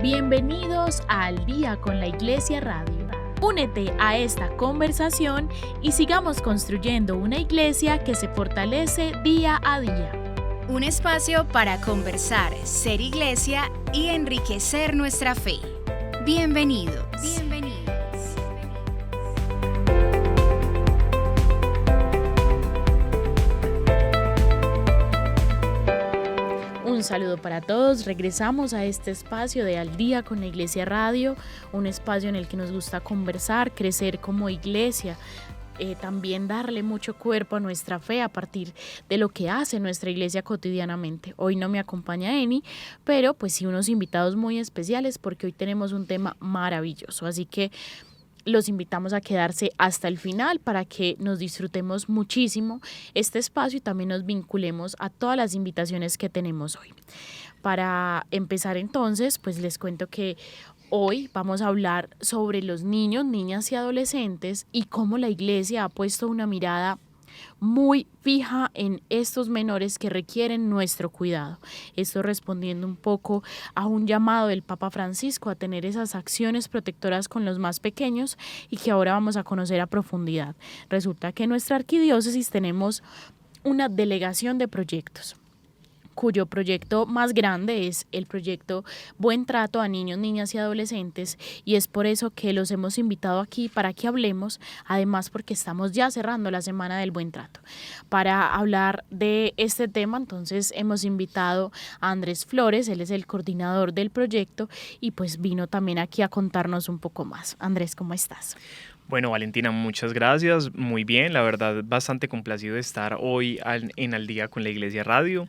Bienvenidos a Al Día con la Iglesia Radio. Únete a esta conversación y sigamos construyendo una iglesia que se fortalece día a día. Un espacio para conversar, ser iglesia y enriquecer nuestra fe. Bienvenidos. Un saludo para todos. Regresamos a este espacio de Al Día con la Iglesia Radio, un espacio en el que nos gusta conversar, crecer como iglesia. También darle mucho cuerpo a nuestra fe a partir de lo que hace nuestra iglesia cotidianamente. Hoy no me acompaña Eni, pero pues sí unos invitados muy especiales porque hoy tenemos un tema maravilloso, así que los invitamos a quedarse hasta el final para que nos disfrutemos muchísimo este espacio y también nos vinculemos a todas las invitaciones que tenemos hoy. Para empezar entonces, pues les cuento que hoy vamos a hablar sobre los niños, niñas y adolescentes y cómo la iglesia ha puesto una mirada muy fija en estos menores que requieren nuestro cuidado. Esto respondiendo un poco a un llamado del Papa Francisco a tener esas acciones protectoras con los más pequeños y que ahora vamos a conocer a profundidad. Resulta que en nuestra arquidiócesis tenemos una delegación de proyectos, cuyo proyecto más grande es el proyecto Buen Trato a Niños, Niñas y Adolescentes, y es por eso que los hemos invitado aquí para que hablemos, además porque estamos ya cerrando la Semana del Buen Trato. Para hablar de este tema, entonces hemos invitado a Andrés Flores, él es el coordinador del proyecto y pues vino también aquí a contarnos un poco más. Andrés, ¿cómo estás? Bueno, Valentina, muchas gracias. Muy bien, la verdad, bastante complacido de estar hoy en Al Día con la Iglesia Radio.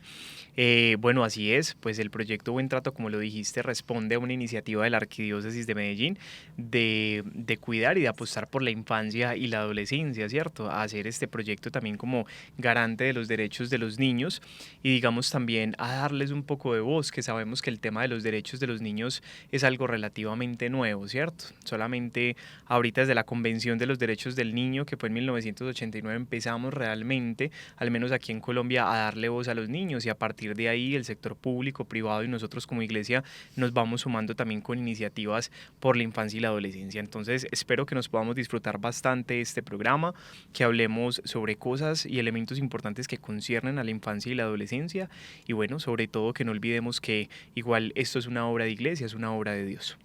Bueno, así es, pues el proyecto Buen Trato, como lo dijiste, responde a una iniciativa de la Arquidiócesis de Medellín de cuidar y de apostar por la infancia y la adolescencia, ¿cierto? A hacer este proyecto también como garante de los derechos de los niños y digamos también a darles un poco de voz, que sabemos que el tema de los derechos de los niños es algo relativamente nuevo, ¿cierto? Solamente ahorita desde la Convención de los Derechos del Niño, que fue en 1989, empezamos realmente, al menos aquí en Colombia, a darle voz a los niños y a partir de ahí el sector público, privado y nosotros como iglesia nos vamos sumando también con iniciativas por la infancia y la adolescencia. Entonces espero que nos podamos disfrutar bastante este programa, que hablemos sobre cosas y elementos importantes que conciernen a la infancia y la adolescencia y bueno, sobre todo que no olvidemos que igual esto es una obra de iglesia, es una obra de Dios.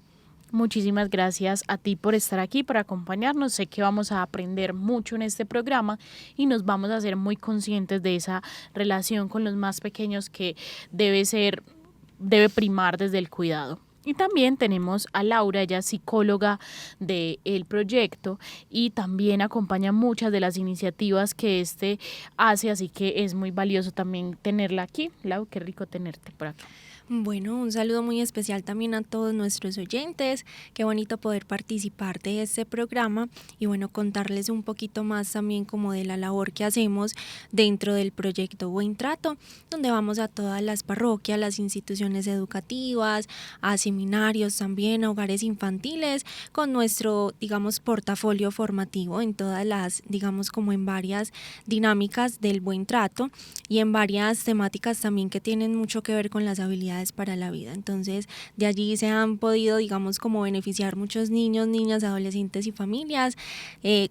Muchísimas gracias a ti por estar aquí, por acompañarnos. Sé que vamos a aprender mucho en este programa y nos vamos a hacer muy conscientes de esa relación con los más pequeños que debe primar desde el cuidado. Y también tenemos a Laura, ella es psicóloga del proyecto y también acompaña muchas de las iniciativas que este hace, así que es muy valioso también tenerla aquí. Lau, qué rico tenerte por acá. Bueno, un saludo muy especial también a todos nuestros oyentes. Qué bonito poder participar de este programa y bueno, contarles un poquito más también como de la labor que hacemos dentro del proyecto Buen Trato, donde vamos a todas las parroquias, las instituciones educativas, a seminarios también, a hogares infantiles, con nuestro, digamos, portafolio formativo en todas las, digamos, como en varias dinámicas del Buen Trato y en varias temáticas también que tienen mucho que ver con las habilidades para la vida. Entonces, de allí se han podido, digamos, como beneficiar muchos niños, niñas, adolescentes y familias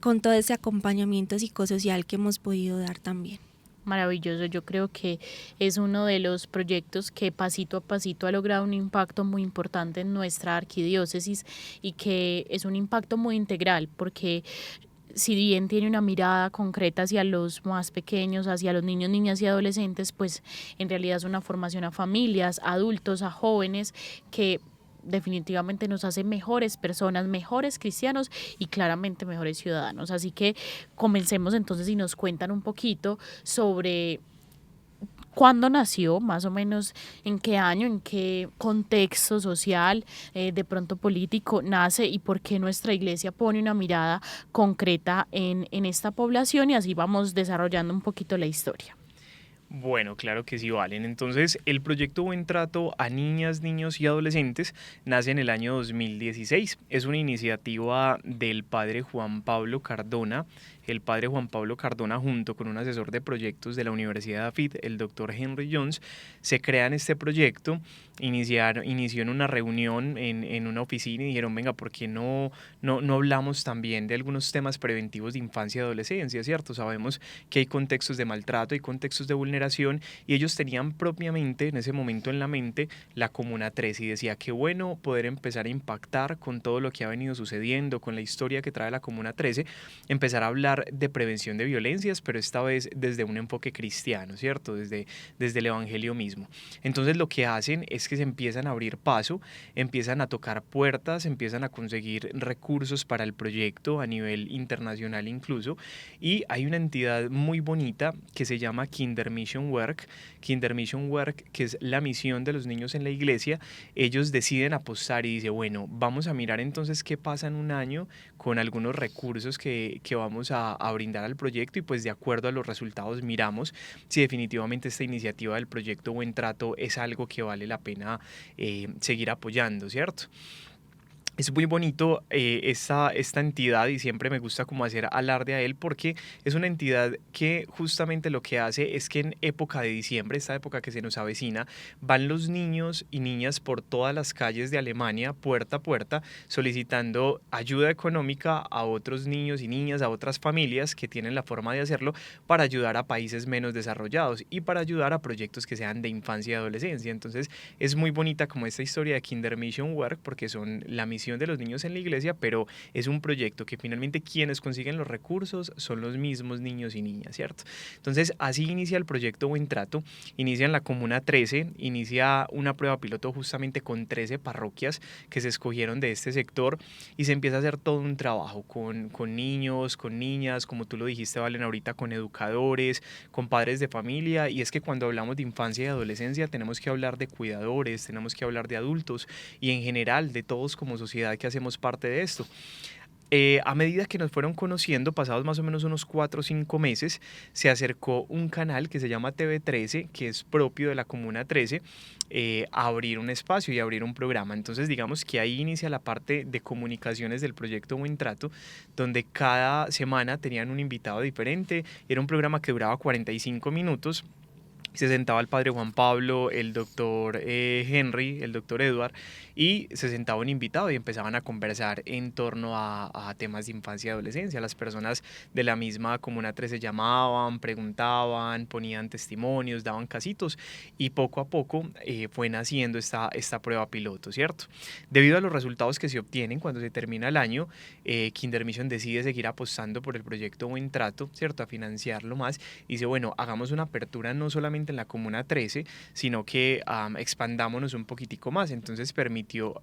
con todo ese acompañamiento psicosocial que hemos podido dar también. Maravilloso, yo creo que es uno de los proyectos que pasito a pasito ha logrado un impacto muy importante en nuestra arquidiócesis y que es un impacto muy integral porque si bien tiene una mirada concreta hacia los más pequeños, hacia los niños, niñas y adolescentes, pues en realidad es una formación a familias, a adultos, a jóvenes que definitivamente nos hace mejores personas, mejores cristianos y claramente mejores ciudadanos. Así que comencemos entonces y nos cuentan un poquito sobre ¿cuándo nació? Más o menos, ¿en qué año, en qué contexto social, de pronto político nace y por qué nuestra iglesia pone una mirada concreta en esta población? Y así vamos desarrollando un poquito la historia. Bueno, claro que sí, Valen. Entonces, el proyecto Buen Trato a Niñas, Niños y Adolescentes nace en el año 2016. Es una iniciativa del padre Juan Pablo Cardona, el padre Juan Pablo Cardona, junto con un asesor de proyectos de la Universidad de AFIT, el doctor Henry Jones, se crean este proyecto. Inició en una reunión en una oficina y dijeron, venga, ¿por qué no hablamos también de algunos temas preventivos de infancia y adolescencia, ¿cierto? Sabemos que hay contextos de maltrato, hay contextos de vulneración, y ellos tenían propiamente en ese momento en la mente la Comuna 13 y decía, qué bueno poder empezar a impactar con todo lo que ha venido sucediendo, con la historia que trae la Comuna 13, empezar a hablar de prevención de violencias, pero esta vez desde un enfoque cristiano, ¿cierto? Desde el Evangelio mismo. Entonces lo que hacen es que se empiezan a abrir paso, empiezan a tocar puertas, empiezan a conseguir recursos para el proyecto a nivel internacional incluso, y hay una entidad muy bonita que se llama Kinder Mission Work, que es la misión de los niños en la iglesia. Ellos deciden apostar y dicen, bueno, vamos a mirar entonces qué pasa en un año con algunos recursos que vamos a brindar al proyecto, y pues de acuerdo a los resultados miramos si definitivamente esta iniciativa del proyecto Buen Trato es algo que vale la pena seguir apoyando, ¿cierto? Es muy bonito esta entidad, y siempre me gusta como hacer alarde a él, porque es una entidad que justamente lo que hace es que en época de diciembre, esta época que se nos avecina, van los niños y niñas por todas las calles de Alemania, puerta a puerta, solicitando ayuda económica a otros niños y niñas, a otras familias que tienen la forma de hacerlo, para ayudar a países menos desarrollados y para ayudar a proyectos que sean de infancia y adolescencia. Entonces es muy bonita como esta historia de Kinder Mission Work, porque son la misión de los niños en la iglesia, pero es un proyecto que finalmente quienes consiguen los recursos son los mismos niños y niñas, ¿cierto? Entonces así inicia el proyecto Buen Trato, inicia en la Comuna 13, inicia una prueba piloto justamente con 13 parroquias que se escogieron de este sector, y se empieza a hacer todo un trabajo con niños, con niñas, como tú lo dijiste, Valen, ahorita con educadores, con padres de familia, y es que cuando hablamos de infancia y adolescencia tenemos que hablar de cuidadores, tenemos que hablar de adultos y en general de todos como sociedad que hacemos parte de esto. A medida que nos fueron conociendo, pasados más o menos unos 4 o 5 meses, se acercó un canal que se llama TV13, que es propio de la Comuna 13, a abrir un espacio y a abrir un programa. Entonces digamos que ahí inicia la parte de comunicaciones del proyecto Buen Trato, donde cada semana tenían un invitado diferente. Era un programa que duraba 45 minutos. Se sentaba el padre Juan Pablo, el doctor Henry, el doctor Edward, y se sentaba un invitado y empezaban a conversar en torno a temas de infancia y adolescencia. Las personas de la misma Comuna 13 llamaban, preguntaban, ponían testimonios, daban casitos, y poco a poco fue naciendo esta prueba piloto, ¿cierto? Debido a los resultados que se obtienen cuando se termina el año, Kinder Mission decide seguir apostando por el proyecto Buen Trato, ¿cierto? A financiarlo más, y dice, bueno, hagamos una apertura no solamente en la Comuna 13, sino que expandámonos un poquitico más. Entonces permitió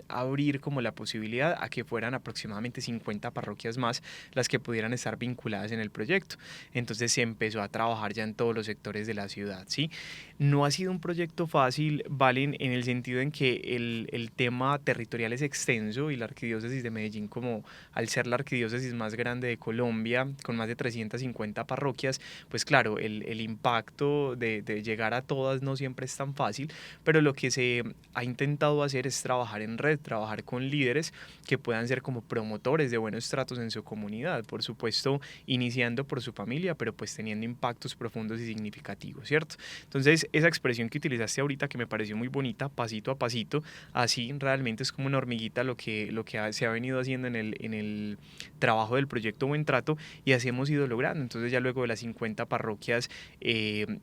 abrir como la posibilidad a que fueran aproximadamente 50 parroquias más las que pudieran estar vinculadas en el proyecto. Entonces se empezó a trabajar ya en todos los sectores de la ciudad, ¿sí? No ha sido un proyecto fácil, Valen, en el sentido en que el tema territorial es extenso, y la arquidiócesis de Medellín, como al ser la arquidiócesis más grande de Colombia, con más de 350 parroquias, pues claro, el impacto de llegar a todas no siempre es tan fácil, pero lo que se ha intentado hacer es trabajar en red, trabajar con líderes que puedan ser como promotores de buenos tratos en su comunidad, por supuesto iniciando por su familia, pero pues teniendo impactos profundos y significativos, ¿cierto? Entonces esa expresión que utilizaste ahorita, que me pareció muy bonita, pasito a pasito, así realmente es como una hormiguita lo que se ha venido haciendo en el trabajo del proyecto Buen Trato, y así hemos ido logrando. Entonces ya luego de las 50 parroquias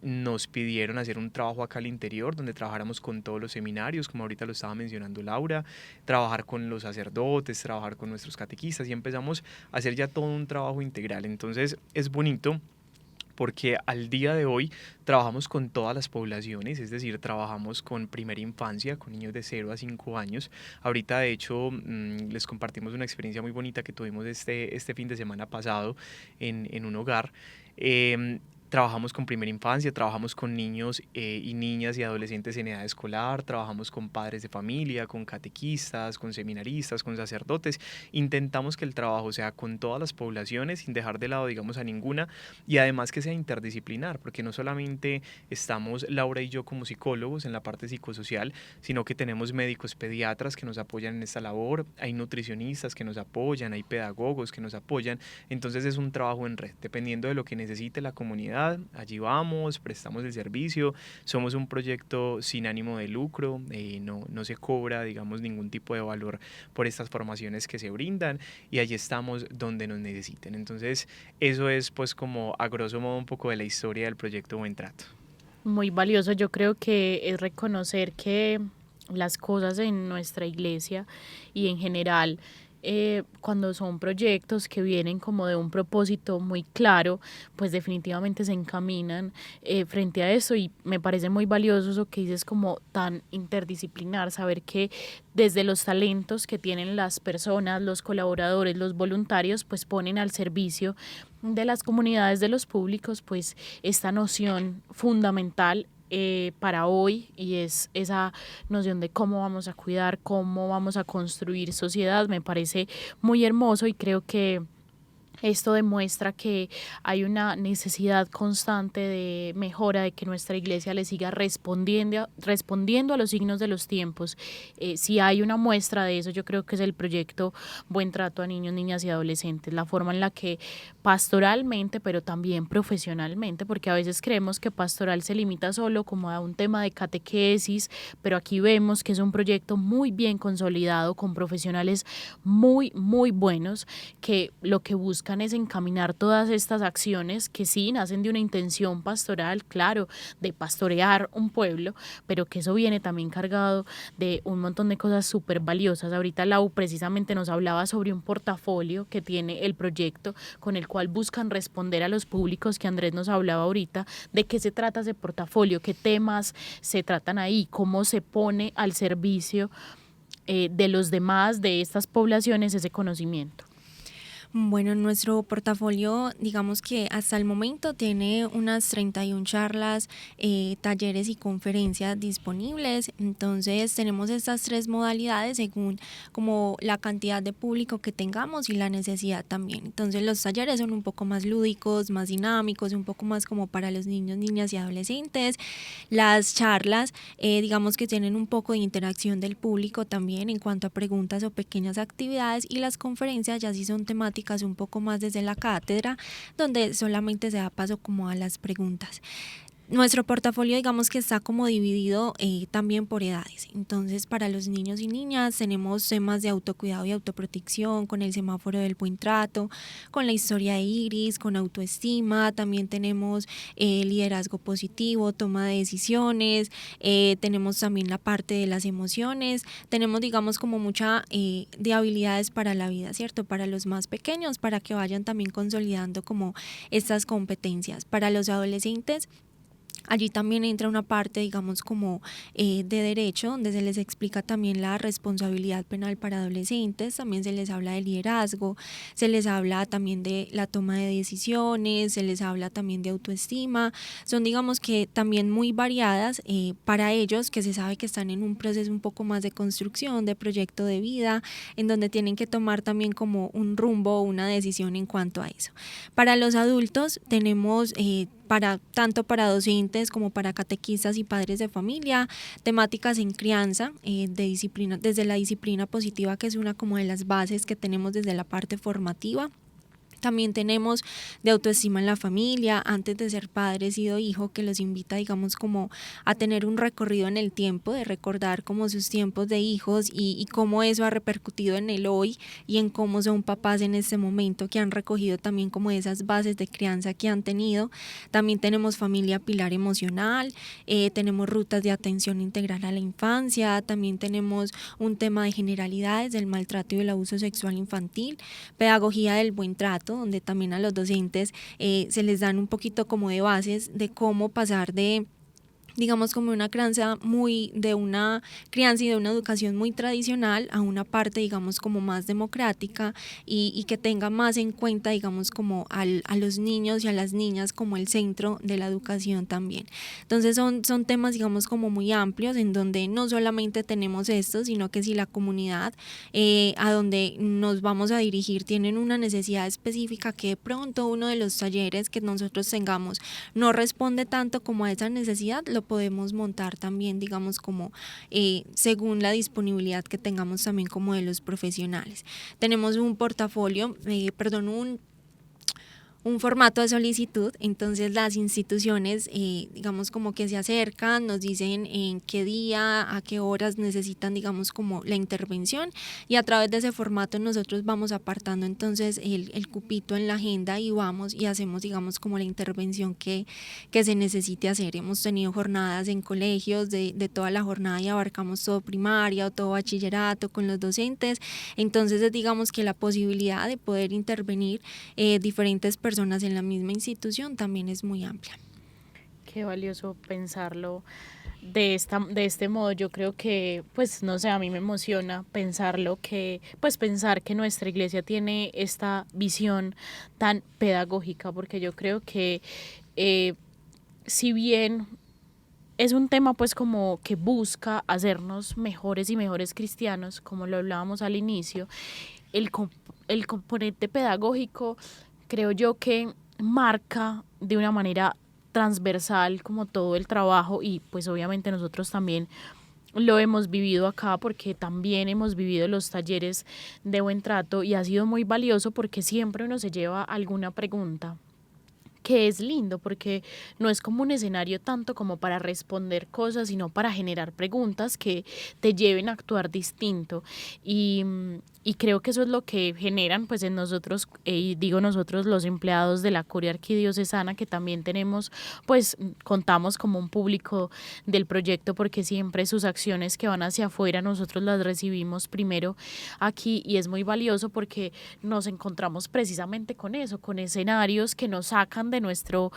nos pidieron hacer un trabajo acá al interior, donde trabajáramos con todos los seminarios, como ahorita lo estaba mencionando Laura, trabajar con los sacerdotes, trabajar con nuestros catequistas, y empezamos a hacer ya todo un trabajo integral. Entonces es bonito porque al día de hoy trabajamos con todas las poblaciones, es decir, trabajamos con primera infancia, con niños de 0 a 5 años. Ahorita, de hecho, les compartimos una experiencia muy bonita que tuvimos este fin de semana pasado en un hogar. trabajamos con primera infancia, trabajamos con niños y niñas y adolescentes en edad escolar, trabajamos con padres de familia, con catequistas, con seminaristas, con sacerdotes. Intentamos que el trabajo sea con todas las poblaciones sin dejar de lado, digamos, a ninguna, y además que sea interdisciplinar, porque no solamente estamos Laura y yo como psicólogos en la parte psicosocial, sino que tenemos médicos pediatras que nos apoyan en esta labor, hay nutricionistas que nos apoyan, hay pedagogos que nos apoyan. Entonces es un trabajo en red, dependiendo de lo que necesite la comunidad, allí vamos, prestamos el servicio. Somos un proyecto sin ánimo de lucro, no se cobra, digamos, ningún tipo de valor por estas formaciones que se brindan, y allí estamos donde nos necesiten. Entonces eso es pues como a grosso modo un poco de la historia del proyecto Buen Trato. Muy valioso, yo creo que es reconocer que las cosas en nuestra iglesia y en general, cuando son proyectos que vienen como de un propósito muy claro, pues definitivamente se encaminan frente a eso, y me parece muy valioso eso que dices, como tan interdisciplinar, saber que desde los talentos que tienen las personas, los colaboradores, los voluntarios, pues ponen al servicio de las comunidades, de los públicos, pues esta noción fundamental para hoy, y es esa noción de cómo vamos a cuidar, cómo vamos a construir sociedad. Me parece muy hermoso, y creo que esto demuestra que hay una necesidad constante de mejora, de que nuestra iglesia le siga respondiendo a los signos de los tiempos. Si hay una muestra de eso, yo creo que es el proyecto Buen Trato a Niños, Niñas y Adolescentes, la forma en la que pastoralmente, pero también profesionalmente, porque a veces creemos que pastoral se limita solo como a un tema de catequesis, pero aquí vemos que es un proyecto muy bien consolidado, con profesionales muy, muy buenos, que lo que buscan es encaminar todas estas acciones que sí nacen de una intención pastoral, claro, de pastorear un pueblo, pero que eso viene también cargado de un montón de cosas súper valiosas. Ahorita Lau precisamente nos hablaba sobre un portafolio que tiene el proyecto, con el cual buscan responder a los públicos que Andrés nos hablaba ahorita. ¿De qué se trata ese portafolio? ¿Qué temas se tratan ahí? ¿Cómo se pone al servicio de los demás, de estas poblaciones, ese conocimiento? Bueno, nuestro portafolio, digamos que hasta el momento tiene unas 31 charlas, talleres y conferencias disponibles. Entonces tenemos estas 3 modalidades según como la cantidad de público que tengamos y la necesidad también. Entonces los talleres son un poco más lúdicos, más dinámicos, un poco más como para los niños, niñas y adolescentes. Las charlas, digamos que tienen un poco de interacción del público también en cuanto a preguntas o pequeñas actividades, y las conferencias ya sí son temáticas un poco más desde la cátedra, donde solamente se da paso como a las preguntas. Nuestro portafolio, digamos que está como dividido también por edades. Entonces, para los niños y niñas tenemos temas de autocuidado y autoprotección, con el semáforo del buen trato, con la historia de Iris, con autoestima. También tenemos liderazgo positivo, toma de decisiones. Tenemos también la parte de las emociones. Tenemos, digamos, como mucha de habilidades para la vida, ¿cierto? Para los más pequeños, para que vayan también consolidando como estas competencias. Para los adolescentes, allí también entra una parte, digamos, como de derecho, donde se les explica también la responsabilidad penal para adolescentes. También se les habla de liderazgo, se les habla también de la toma de decisiones, se les habla también de autoestima. Son, digamos, que también muy variadas para ellos, que se sabe que están en un proceso un poco más de construcción, de proyecto de vida, en donde tienen que tomar también como un rumbo o una decisión en cuanto a eso. Para los adultos tenemos tanto para docentes como para catequistas y padres de familia, temáticas en crianza, de disciplina, desde la disciplina positiva, que es una como de las bases que tenemos desde la parte formativa. También tenemos de autoestima en la familia, antes de ser padre, sido hijo, que los invita, digamos, como a tener un recorrido en el tiempo, de recordar como sus tiempos de hijos y cómo eso ha repercutido en el hoy y en cómo son papás en este momento, que han recogido también como esas bases de crianza que han tenido. También tenemos familia pilar emocional, tenemos rutas de atención integral a la infancia, también tenemos un tema de generalidades del maltrato y el abuso sexual infantil, pedagogía del buen trato, donde también a los docentes se les dan un poquito como de bases de cómo pasar de digamos como una crianza de una crianza y de una educación muy tradicional a una parte digamos como más democrática y que tenga más en cuenta digamos como a los niños y a las niñas como el centro de la educación también. Entonces son temas digamos como muy amplios en donde no solamente tenemos esto, sino que si la comunidad a donde nos vamos a dirigir tienen una necesidad específica que de pronto uno de los talleres que nosotros tengamos no responde tanto como a esa necesidad, lo podemos montar también, digamos, como según la disponibilidad que tengamos también como de los profesionales. Tenemos un portafolio, un formato de solicitud, entonces las instituciones digamos como que se acercan, nos dicen en qué día, a qué horas necesitan digamos como la intervención y a través de ese formato nosotros vamos apartando entonces el cupito en la agenda y vamos y hacemos digamos como la intervención que se necesite hacer. Hemos tenido jornadas en colegios de toda la jornada y abarcamos todo primaria o todo bachillerato con los docentes, entonces digamos que la posibilidad de poder intervenir diferentes personas en la misma institución también es muy amplia. Qué valioso pensarlo de este modo. Yo creo que, pues no sé, a mí me emociona pensar que nuestra iglesia tiene esta visión tan pedagógica, porque yo creo que si bien es un tema pues como que busca hacernos mejores y mejores cristianos, como lo hablábamos al inicio, el componente pedagógico creo yo que marca de una manera transversal como todo el trabajo y pues obviamente nosotros también lo hemos vivido acá porque también hemos vivido los talleres de buen trato y ha sido muy valioso porque siempre uno se lleva alguna pregunta que es lindo porque no es como un escenario tanto como para responder cosas, sino para generar preguntas que te lleven a actuar distinto y creo que eso es lo que generan pues en nosotros, y digo nosotros los empleados de la Curia Arquidiocesana que también tenemos pues contamos como un público del proyecto porque siempre sus acciones que van hacia afuera nosotros las recibimos primero aquí y es muy valioso porque nos encontramos precisamente con eso, con escenarios que nos sacan de nuestro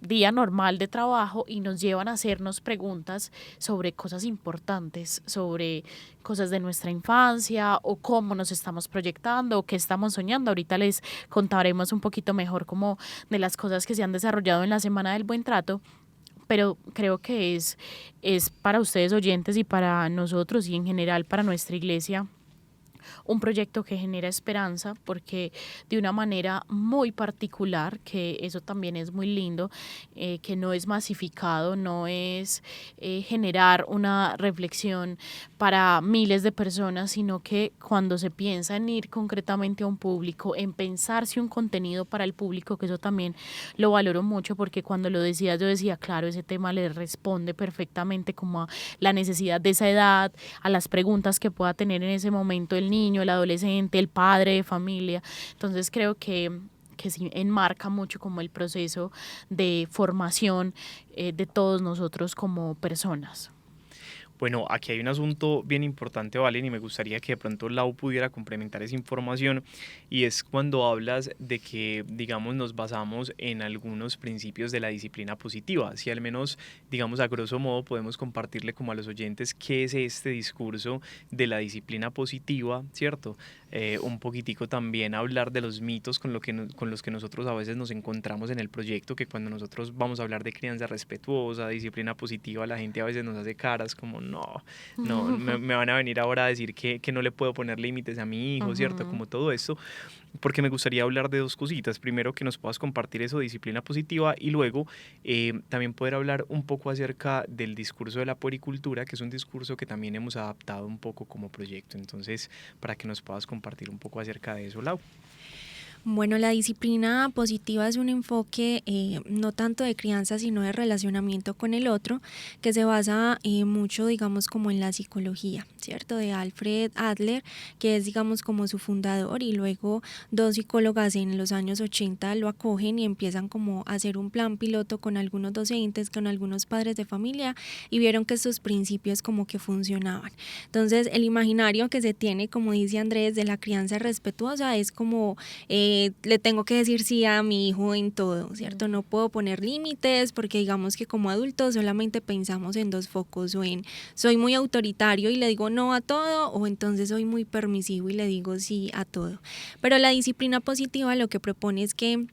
día normal de trabajo y nos llevan a hacernos preguntas sobre cosas importantes, sobre cosas de nuestra infancia o cómo nos estamos proyectando o qué estamos soñando. Ahorita les contaremos un poquito mejor como de las cosas que se han desarrollado en la Semana del Buen Trato, pero creo que es para ustedes oyentes y para nosotros y en general para nuestra iglesia un proyecto que genera esperanza porque de una manera muy particular, que eso también es muy lindo, que no es masificado, no es generar una reflexión para miles de personas, sino que cuando se piensa en ir concretamente a un público, en pensarse un contenido para el público, que eso también lo valoro mucho porque cuando lo decías yo decía, claro, ese tema le responde perfectamente como a la necesidad de esa edad, a las preguntas que pueda tener en ese momento el niño, el adolescente, el padre de familia. Entonces creo que sí enmarca mucho como el proceso de formación de todos nosotros como personas. Bueno, aquí hay un asunto bien importante, Valen, y me gustaría que de pronto Lau pudiera complementar esa información, y es cuando hablas de que, digamos, nos basamos en algunos principios de la disciplina positiva. Si al menos, digamos, a grosso modo podemos compartirle como a los oyentes qué es este discurso de la disciplina positiva, ¿cierto? Un poquitico también hablar de los mitos con los que nosotros a veces nos encontramos en el proyecto, que cuando nosotros vamos a hablar de crianza respetuosa, disciplina positiva, la gente a veces nos hace caras como no, me van a venir ahora a decir que no le puedo poner límites a mi hijo, ¿cierto? Como todo esto, porque me gustaría hablar de dos cositas. Primero, que nos puedas compartir eso de disciplina positiva y luego también poder hablar un poco acerca del discurso de la puericultura, que es un discurso que también hemos adaptado un poco como proyecto. Entonces, para que nos puedas compartir un poco acerca de eso, Lau. Bueno, la disciplina positiva es un enfoque no tanto de crianza, sino de relacionamiento con el otro, que se basa mucho, digamos, como en la psicología, ¿cierto? De Alfred Adler, que es, digamos, como su fundador, y luego dos psicólogas en los años 80 lo acogen y empiezan como a hacer un plan piloto con algunos docentes, con algunos padres de familia, y vieron que estos principios como que funcionaban. Entonces, el imaginario que se tiene, como dice Andrés, de la crianza respetuosa es como le tengo que decir sí a mi hijo en todo, ¿cierto? No puedo poner límites porque digamos que como adultos solamente pensamos en dos focos, o en soy muy autoritario y le digo no a todo, o entonces soy muy permisivo y le digo sí a todo. Pero la disciplina positiva lo que propone es que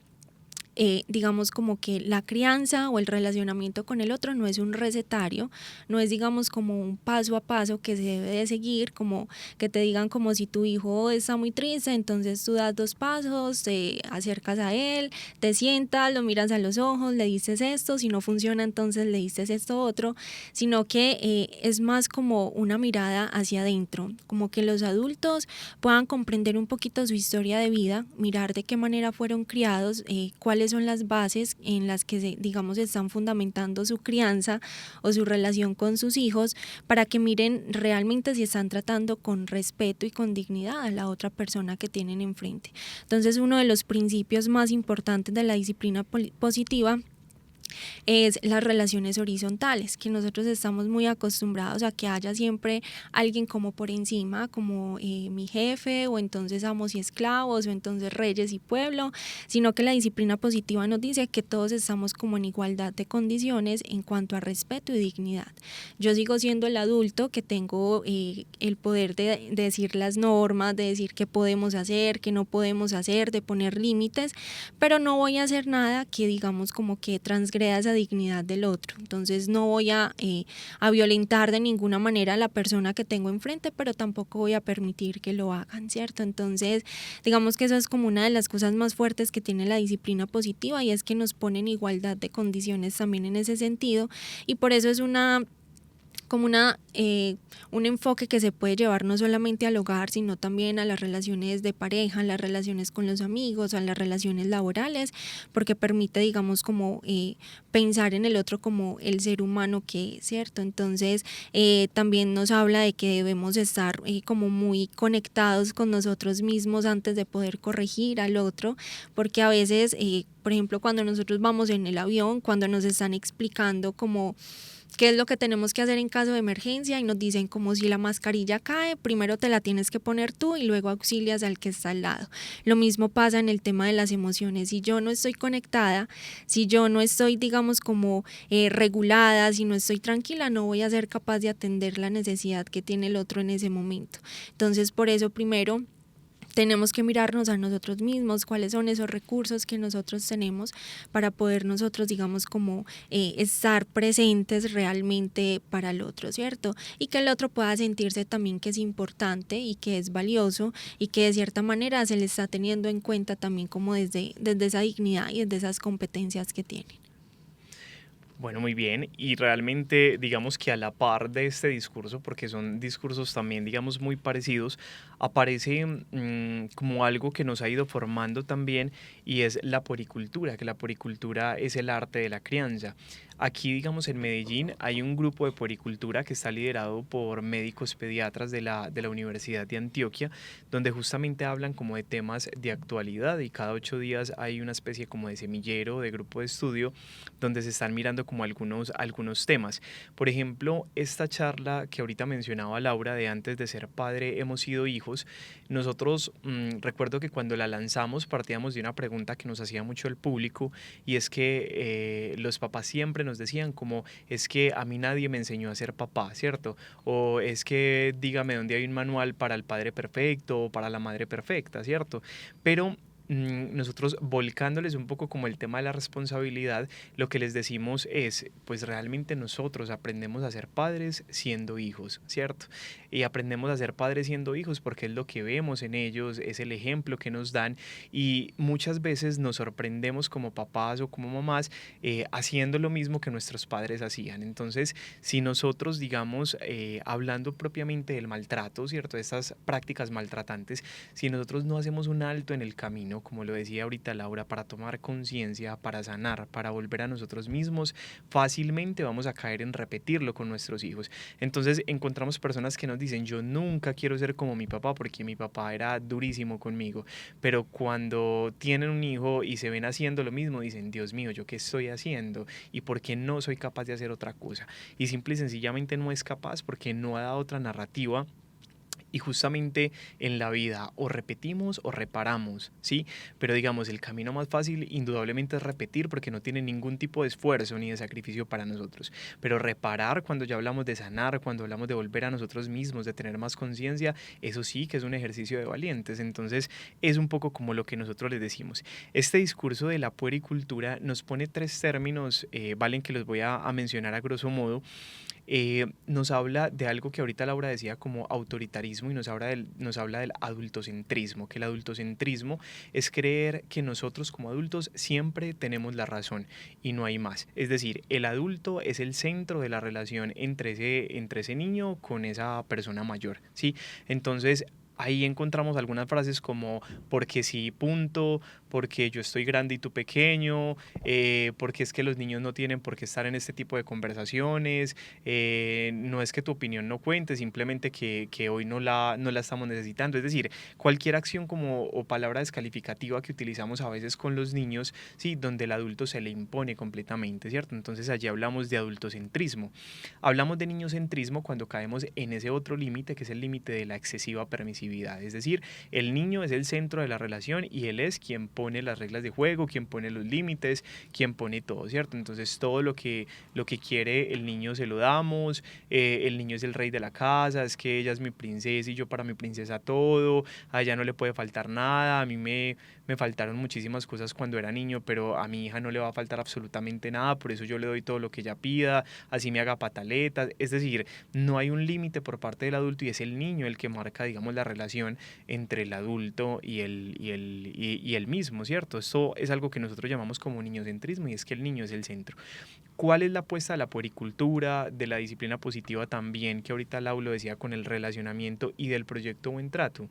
digamos como que la crianza o el relacionamiento con el otro no es un recetario, no es digamos como un paso a paso que se debe de seguir, como que te digan como si tu hijo está muy triste, entonces tú das 2 pasos, te acercas a él, te sientas, lo miras a los ojos, le dices esto, si no funciona entonces le dices esto otro, sino que es más como una mirada hacia adentro, como que los adultos puedan comprender un poquito su historia de vida, mirar de qué manera fueron criados, cuáles son las bases en las que digamos están fundamentando su crianza o su relación con sus hijos, para que miren realmente si están tratando con respeto y con dignidad a la otra persona que tienen enfrente. Entonces, uno de los principios más importantes de la disciplina positiva es las relaciones horizontales, que nosotros estamos muy acostumbrados a que haya siempre alguien como por encima, como mi jefe, o entonces amos y esclavos, o entonces reyes y pueblo, sino que la disciplina positiva nos dice que todos estamos como en igualdad de condiciones en cuanto a respeto y dignidad. Yo sigo siendo el adulto que tengo el poder de decir las normas, de decir qué podemos hacer, qué no podemos hacer, de poner límites, pero no voy a hacer nada que digamos como que transgreda esa dignidad del otro. Entonces no voy a violentar de ninguna manera a la persona que tengo enfrente, pero tampoco voy a permitir que lo hagan, ¿cierto? Entonces digamos que eso es como una de las cosas más fuertes que tiene la disciplina positiva, y es que nos pone en igualdad de condiciones también en ese sentido, y por eso es un enfoque que se puede llevar no solamente al hogar, sino también a las relaciones de pareja, a las relaciones con los amigos, a las relaciones laborales, porque permite, digamos, como pensar en el otro como el ser humano que es, ¿cierto? Entonces, también nos habla de que debemos estar como muy conectados con nosotros mismos antes de poder corregir al otro, porque a veces, por ejemplo, cuando nosotros vamos en el avión, cuando nos están explicando como qué es lo que tenemos que hacer en caso de emergencia y nos dicen como si la mascarilla cae, primero te la tienes que poner tú y luego auxilias al que está al lado. Lo mismo pasa en el tema de las emociones. Si yo no estoy conectada, si yo no estoy digamos como regulada, si no estoy tranquila, no voy a ser capaz de atender la necesidad que tiene el otro en ese momento. Entonces por eso primero tenemos que mirarnos a nosotros mismos, cuáles son esos recursos que nosotros tenemos para poder nosotros, digamos, como estar presentes realmente para el otro, ¿cierto? Y que el otro pueda sentirse también que es importante y que es valioso y que de cierta manera se le está teniendo en cuenta también como desde esa dignidad y desde esas competencias que tienen. Bueno, muy bien. Y realmente, digamos que a la par de este discurso, porque son discursos también, digamos, muy parecidos, aparece como algo que nos ha ido formando también, y es la poricultura, que la poricultura es el arte de la crianza. Aquí, digamos, en Medellín hay un grupo de poricultura que está liderado por médicos pediatras de la Universidad de Antioquia, donde justamente hablan como de temas de actualidad, y cada 8 días hay una especie como de semillero, de grupo de estudio, donde se están mirando como algunos temas. Por ejemplo, esta charla que ahorita mencionaba Laura, de antes de ser padre hemos sido hijos, nosotros recuerdo que cuando la lanzamos partíamos de una pregunta que nos hacía mucho el público, y es que los papás siempre nos decían como, es que a mí nadie me enseñó a ser papá, ¿cierto? O es que dígame dónde hay un manual para el padre perfecto o para la madre perfecta, ¿cierto? Pero nosotros, volcándoles un poco como el tema de la responsabilidad, lo que les decimos es, pues realmente nosotros aprendemos a ser padres siendo hijos, ¿cierto? Y aprendemos a ser padres siendo hijos porque es lo que vemos en ellos, es el ejemplo que nos dan, y muchas veces nos sorprendemos como papás o como mamás haciendo lo mismo que nuestros padres hacían. Entonces, si nosotros, digamos, hablando propiamente del maltrato, ¿cierto? De estas prácticas maltratantes, si nosotros no hacemos un alto en el camino, como lo decía ahorita Laura, para tomar conciencia, para sanar, para volver a nosotros mismos, fácilmente vamos a caer en repetirlo con nuestros hijos. Entonces encontramos personas que nos dicen, yo nunca quiero ser como mi papá porque mi papá era durísimo conmigo, pero cuando tienen un hijo y se ven haciendo lo mismo, dicen, Dios mío, ¿yo qué estoy haciendo? ¿Y por qué no soy capaz de hacer otra cosa? Y simple y sencillamente no es capaz porque no ha dado otra narrativa Y justamente en la vida o repetimos o reparamos, ¿sí? Pero digamos, el camino más fácil indudablemente es repetir porque no tiene ningún tipo de esfuerzo ni de sacrificio para nosotros. Pero reparar, cuando ya hablamos de sanar, cuando hablamos de volver a nosotros mismos, de tener más conciencia, eso sí que es un ejercicio de valientes. Entonces es un poco como lo que nosotros les decimos. Este discurso de la puericultura nos pone tres términos, valen, que los voy a mencionar a grosso modo. Nos habla de algo que ahorita Laura decía como autoritarismo y nos habla del adultocentrismo, que el adultocentrismo es creer que nosotros como adultos siempre tenemos la razón y no hay más. Es decir, el adulto es el centro de la relación entre ese niño con esa persona mayor, ¿sí? Entonces, ahí encontramos algunas frases como porque sí, punto, porque yo estoy grande y tú pequeño, porque es que los niños no tienen por qué estar en este tipo de conversaciones, no es que tu opinión no cuente, simplemente que hoy no la estamos necesitando. Es decir, cualquier acción o palabra descalificativa que utilizamos a veces con los niños, ¿sí? Donde el adulto se le impone completamente, ¿cierto? Entonces allí hablamos de adultocentrismo. Hablamos de niñocentrismo cuando caemos en ese otro límite, que es el límite de la excesiva permisividad. Es decir, el niño es el centro de la relación y él es quien pone las reglas de juego, quien pone los límites, quien pone todo, ¿cierto? Entonces todo lo que quiere el niño se lo damos, el niño es el rey de la casa, es que ella es mi princesa y yo para mi princesa todo, a ella no le puede faltar nada, a mí me faltaron muchísimas cosas cuando era niño, pero a mi hija no le va a faltar absolutamente nada, por eso yo le doy todo lo que ella pida, así me haga pataletas. Es decir, no hay un límite por parte del adulto y es el niño el que marca, digamos, la relación entre el adulto y el mismo, ¿cierto? Esto es algo que nosotros llamamos como niñocentrismo y es que el niño es el centro. ¿Cuál es la apuesta de la puericultura, de la disciplina positiva también, que ahorita Lau lo decía con el relacionamiento y del proyecto Buen Trato?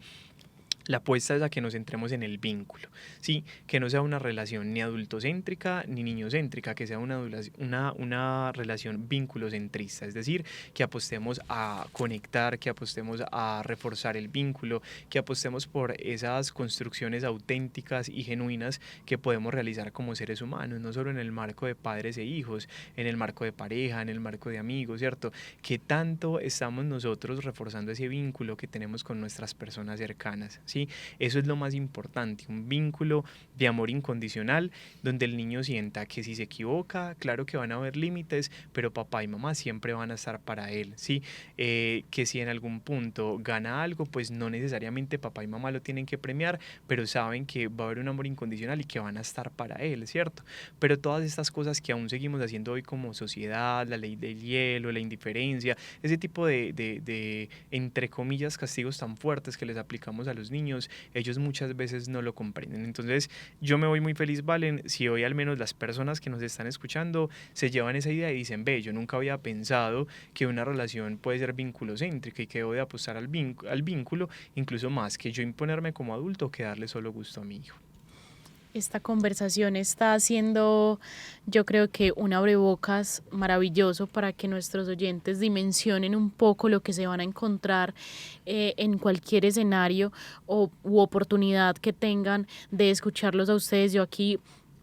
La apuesta es a que nos centremos en el vínculo, ¿sí? Que no sea una relación ni adultocéntrica ni niñocéntrica, que sea una relación vínculocentrista, es decir, que apostemos a conectar, que apostemos a reforzar el vínculo, que apostemos por esas construcciones auténticas y genuinas que podemos realizar como seres humanos, no solo en el marco de padres e hijos, en el marco de pareja, en el marco de amigos, ¿cierto? Que tanto estamos nosotros reforzando ese vínculo que tenemos con nuestras personas cercanas, ¿sí? Eso es lo más importante, un vínculo de amor incondicional donde el niño sienta que si se equivoca, claro que van a haber límites, pero papá y mamá siempre van a estar para él, ¿sí? Que si en algún punto gana algo, pues no necesariamente papá y mamá lo tienen que premiar, pero saben que va a haber un amor incondicional y que van a estar para él, ¿cierto? Pero todas estas cosas que aún seguimos haciendo hoy como sociedad, la ley del hielo, la indiferencia, ese tipo de entre comillas castigos tan fuertes que les aplicamos a los niños, ellos muchas veces no lo comprenden. Entonces yo me voy muy feliz, Valen, si hoy al menos las personas que nos están escuchando se llevan esa idea y dicen, ve, yo nunca había pensado que una relación puede ser vinculocéntrica y que debo de apostar al vínculo, incluso más que yo imponerme como adulto que darle solo gusto a mi hijo. Esta conversación está haciendo, yo creo que un abrebocas maravilloso para que nuestros oyentes dimensionen un poco lo que se van a encontrar en cualquier escenario u oportunidad que tengan de escucharlos a ustedes. Yo aquí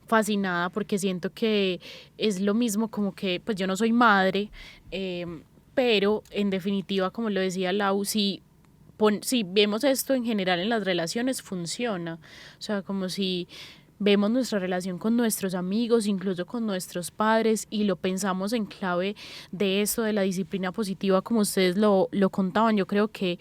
fascinada porque siento que es lo mismo como que, pues yo no soy madre, pero en definitiva, como lo decía Lau, si vemos esto en general en las relaciones, funciona. O sea, como si vemos nuestra relación con nuestros amigos, incluso con nuestros padres, y lo pensamos en clave de esto, de la disciplina positiva, como ustedes lo contaban. Yo creo que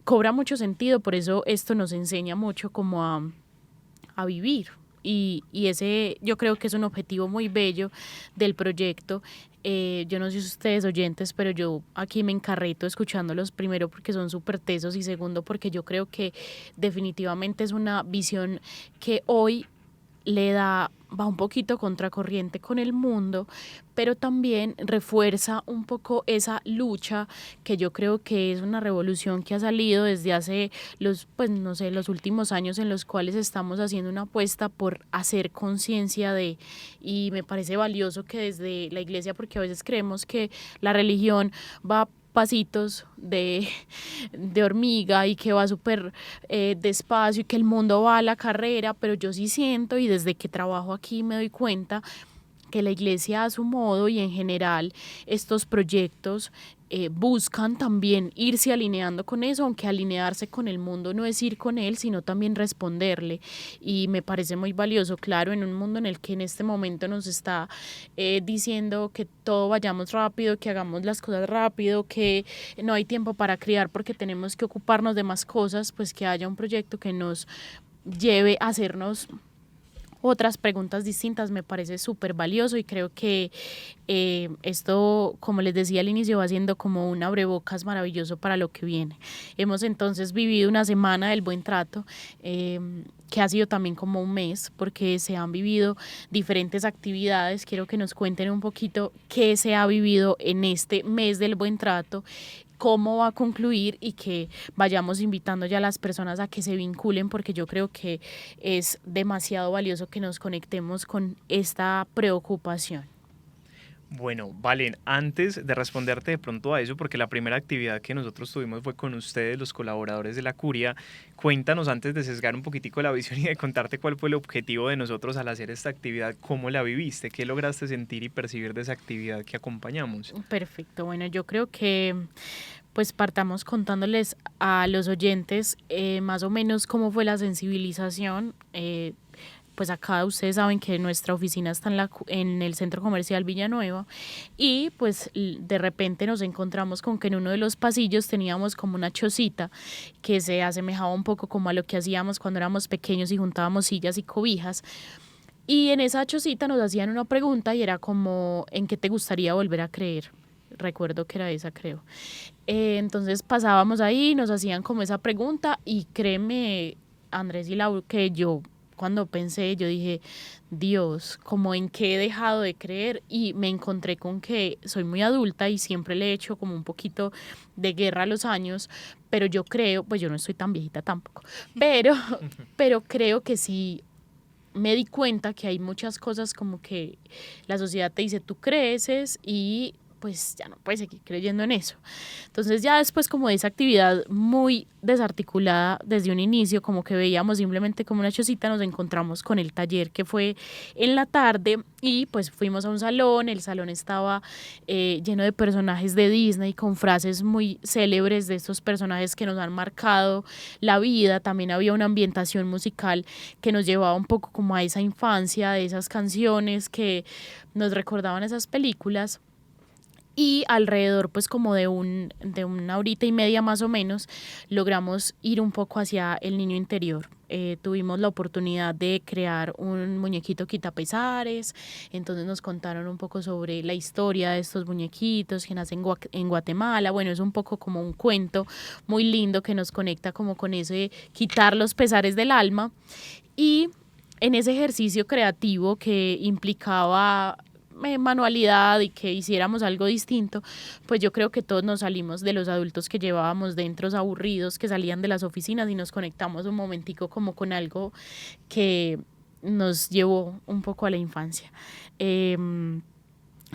cobra mucho sentido, por eso esto nos enseña mucho como a vivir. Y ese yo creo que es un objetivo muy bello del proyecto. Yo no sé si ustedes oyentes, pero yo aquí me encarreto escuchándolos, primero porque son súper tesos y segundo porque yo creo que definitivamente es una visión que hoy va un poquito contracorriente con el mundo, pero también refuerza un poco esa lucha que yo creo que es una revolución que ha salido desde hace los últimos años, en los cuales estamos haciendo una apuesta por hacer conciencia y me parece valioso que desde la iglesia, porque a veces creemos que la religión va pasitos de hormiga y que va súper despacio y que el mundo va a la carrera, pero yo sí siento, y desde que trabajo aquí me doy cuenta, que la iglesia a su modo y en general estos proyectos buscan también irse alineando con eso, aunque alinearse con el mundo no es ir con él, sino también responderle. Y me parece muy valioso, claro, en un mundo en el que en este momento nos está diciendo que todo vayamos rápido, que hagamos las cosas rápido, que no hay tiempo para criar porque tenemos que ocuparnos de más cosas, pues que haya un proyecto que nos lleve a hacernos otras preguntas distintas me parece súper valioso y creo que esto, como les decía al inicio, va siendo como un abrebocas maravilloso para lo que viene. Hemos entonces vivido una semana del buen trato, que ha sido también como un mes, porque se han vivido diferentes actividades. Quiero que nos cuenten un poquito qué se ha vivido en este mes del buen trato, cómo va a concluir y que vayamos invitando ya a las personas a que se vinculen, porque yo creo que es demasiado valioso que nos conectemos con esta preocupación. Bueno, Valen, antes de responderte de pronto a eso, porque la primera actividad que nosotros tuvimos fue con ustedes, los colaboradores de la Curia, cuéntanos antes de sesgar un poquitico la visión y de contarte cuál fue el objetivo de nosotros al hacer esta actividad, cómo la viviste, qué lograste sentir y percibir de esa actividad que acompañamos. Perfecto, bueno, yo creo que pues partamos contándoles a los oyentes más o menos cómo fue la sensibilización. Pues acá ustedes saben que nuestra oficina está en el Centro Comercial Villanueva y pues de repente nos encontramos con que en uno de los pasillos teníamos como una chocita que se asemejaba un poco como a lo que hacíamos cuando éramos pequeños y juntábamos sillas y cobijas. Y en esa chocita nos hacían una pregunta y era como, ¿en qué te gustaría volver a creer? Recuerdo que era esa, creo. Entonces pasábamos ahí, nos hacían como esa pregunta y créeme, Andrés y Lau, que yo cuando pensé, yo dije, Dios, ¿cómo en qué he dejado de creer? Y me encontré con que soy muy adulta y siempre le he hecho como un poquito de guerra a los años, pero yo creo, pues yo no estoy tan viejita tampoco, pero creo que sí me di cuenta que hay muchas cosas como que la sociedad te dice, tú creces y pues ya no puedes seguir creyendo en eso. Entonces ya después como de esa actividad muy desarticulada desde un inicio, como que veíamos simplemente como una chocita, nos encontramos con el taller que fue en la tarde y pues fuimos a un salón, el salón estaba lleno de personajes de Disney con frases muy célebres de estos personajes que nos han marcado la vida. También había una ambientación musical que nos llevaba un poco como a esa infancia, de esas canciones que nos recordaban esas películas. Y alrededor pues como de una horita y media más o menos logramos ir un poco hacia el niño interior. Tuvimos la oportunidad de crear un muñequito quitapesares, entonces nos contaron un poco sobre la historia de estos muñequitos que nacen en Guatemala. Bueno, es un poco como un cuento muy lindo que nos conecta como con ese quitar los pesares del alma. Y en ese ejercicio creativo que implicaba manualidad y que hiciéramos algo distinto, pues yo creo que todos nos salimos de los adultos que llevábamos dentro aburridos, que salían de las oficinas y nos conectamos un momentico como con algo que nos llevó un poco a la infancia.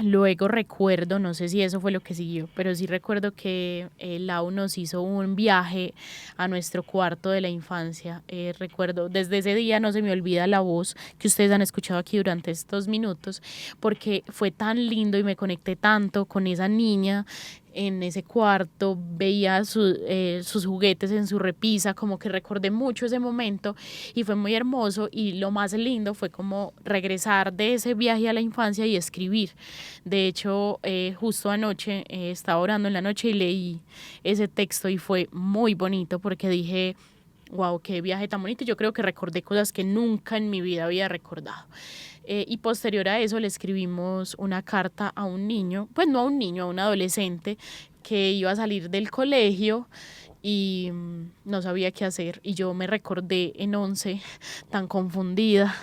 Luego recuerdo, no sé si eso fue lo que siguió, pero sí recuerdo que Lau nos hizo un viaje a nuestro cuarto de la infancia. Recuerdo, desde ese día no se me olvida la voz que ustedes han escuchado aquí durante estos minutos, porque fue tan lindo y me conecté tanto con esa niña en ese cuarto, veía sus juguetes en su repisa, como que recordé mucho ese momento y fue muy hermoso. Y lo más lindo fue como regresar de ese viaje a la infancia y escribir. De hecho, justo anoche estaba orando en la noche y leí ese texto y fue muy bonito porque dije, wow, qué viaje tan bonito. Yo creo que recordé cosas que nunca en mi vida había recordado. Y posterior a eso le escribimos una carta a un niño, pues no a un niño, a un adolescente que iba a salir del colegio y no sabía qué hacer. Y yo me recordé en 11, tan confundida,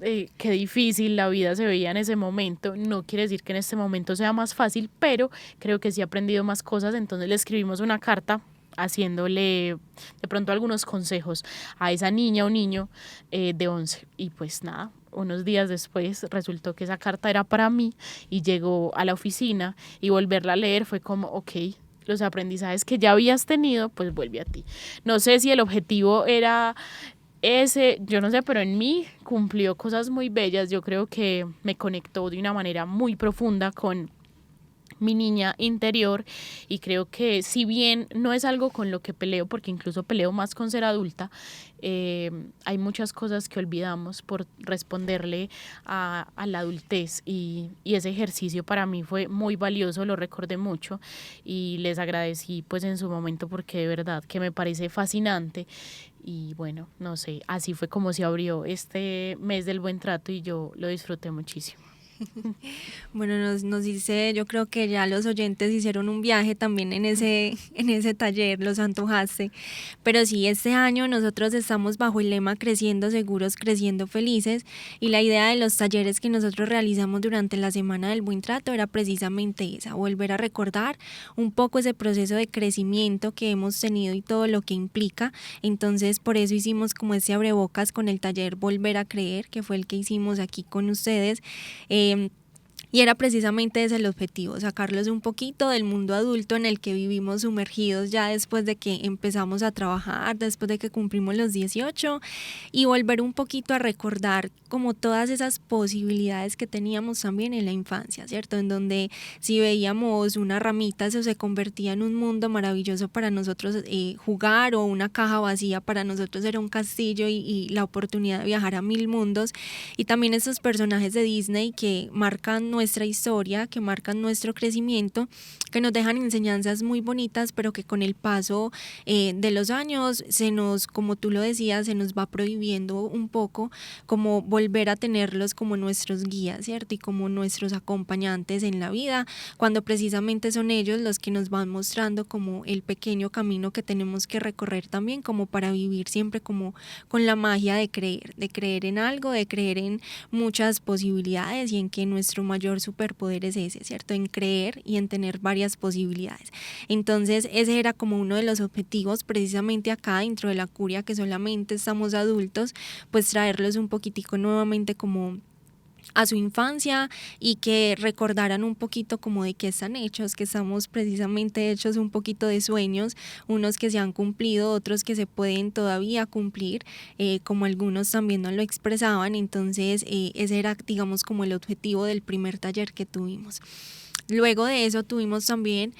qué difícil la vida se veía en ese momento. No quiere decir que en este momento sea más fácil, pero creo que sí he aprendido más cosas. Entonces le escribimos una carta haciéndole de pronto algunos consejos a esa niña o niño de 11. Y pues nada, unos días después resultó que esa carta era para mí y llegó a la oficina y volverla a leer fue como, ok, los aprendizajes que ya habías tenido, pues vuelve a ti. No sé si el objetivo era ese, yo no sé, pero en mí cumplió cosas muy bellas. Yo creo que me conectó de una manera muy profunda con mi niña interior, y creo que si bien no es algo con lo que peleo, porque incluso peleo más con ser adulta, hay muchas cosas que olvidamos por responderle a la adultez, y ese ejercicio para mí fue muy valioso, lo recordé mucho y les agradecí pues en su momento, porque de verdad que me parece fascinante. Y bueno, no sé, así fue como se abrió este mes del buen trato y yo lo disfruté muchísimo. Bueno, nos dice, yo creo que ya los oyentes hicieron un viaje también en ese taller, los antojaste. Pero sí, este año nosotros estamos bajo el lema Creciendo Seguros, Creciendo Felices, y la idea de los talleres que nosotros realizamos durante la Semana del Buen Trato era precisamente esa, volver a recordar un poco ese proceso de crecimiento que hemos tenido y todo lo que implica. Entonces, por eso hicimos como ese abrebocas con el taller Volver a Creer, que fue el que hicimos aquí con ustedes. Y era precisamente ese el objetivo, sacarlos un poquito del mundo adulto en el que vivimos sumergidos ya después de que empezamos a trabajar, después de que cumplimos los 18, y volver un poquito a recordar como todas esas posibilidades que teníamos también en la infancia, ¿cierto? En donde si veíamos una ramita, eso se convertía en un mundo maravilloso para nosotros jugar, o una caja vacía para nosotros era un castillo y la oportunidad de viajar a 1000 mundos. Y también esos personajes de Disney que marcan nuestra historia, que marcan nuestro crecimiento, que nos dejan enseñanzas muy bonitas, pero que con el paso de los años se nos, como tú lo decías, se nos va prohibiendo un poco como volver a tenerlos como nuestros guías, ¿cierto? Y como nuestros acompañantes en la vida, cuando precisamente son ellos los que nos van mostrando como el pequeño camino que tenemos que recorrer también, como para vivir siempre como con la magia de creer en algo, de creer en muchas posibilidades, y en que nuestro mayor superpoder es ese, ¿cierto? En creer y en tener varias posibilidades. Entonces ese era como uno de los objetivos precisamente acá dentro de la curia, que solamente estamos adultos, pues traerlos un poquitico nuevamente como a su infancia, y que recordaran un poquito como de qué están hechos, que estamos precisamente hechos un poquito de sueños, unos que se han cumplido, otros que se pueden todavía cumplir, como algunos también nos lo expresaban. Entonces ese era, digamos, como el objetivo del primer taller que tuvimos. Luego de eso tuvimos también